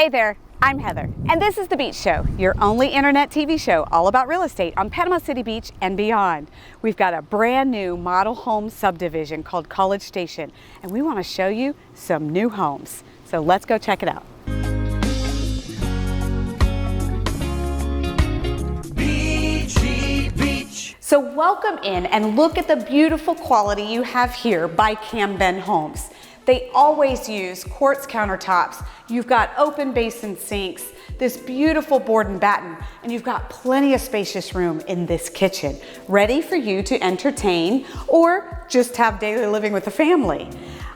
Hey there, I'm Heather, and this is The Beach Show, your only internet TV show all about real estate on Panama City Beach and beyond. We've got a brand new model home subdivision called College Station, and we want to show you some new homes. So let's go check it out. Beachy Beach. So welcome in and look at the beautiful quality you have here by Camden Homes. They always use quartz countertops. You've got open basin sinks, this beautiful board and batten, and you've got plenty of spacious room in this kitchen, ready for you to entertain or just have daily living with the family.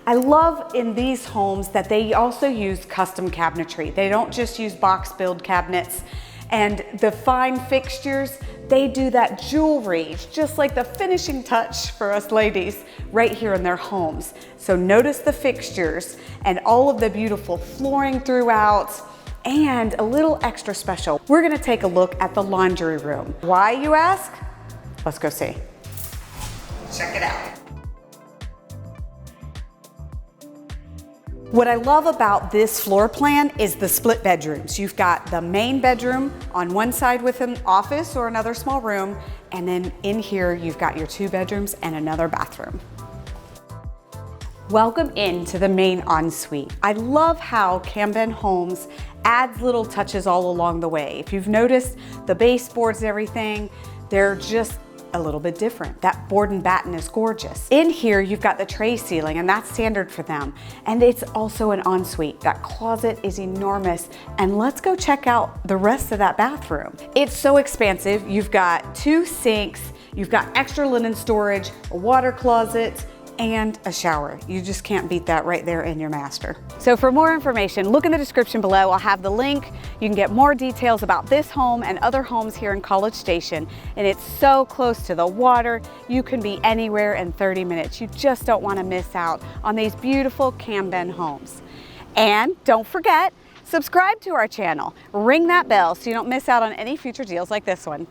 I love in these homes that they also use custom cabinetry. They don't just use box build cabinets. And the fine fixtures, they do that jewelry, just like the finishing touch for us ladies right here in their homes. So notice the fixtures and all of the beautiful flooring throughout, and a little extra special. We're gonna take a look at the laundry room. Why, you ask? Let's go see. Check it out. What I love about this floor plan is the split bedrooms. You've got the main bedroom on one side with an office or another small room, and then in here you've got your 2 bedrooms and another bathroom. Welcome into the main ensuite. I love how Camden Homes adds little touches all along the way. If you've noticed the baseboards and everything, they're just a little bit different. That board and batten is gorgeous. In here, you've got the tray ceiling, and that's standard for them. And it's also an ensuite. That closet is enormous. And let's go check out the rest of that bathroom. It's so expansive. You've got 2 sinks, you've got extra linen storage, a water closet, and a shower. You just can't beat that right there in your master. So for more information, look in the description below. I'll have the link. You can get more details about this home and other homes here in College Station. And it's so close to the water. You can be anywhere in 30 minutes. You just don't want to miss out on these beautiful Camden homes. And don't forget, subscribe to our channel. Ring that bell so you don't miss out on any future deals like this one.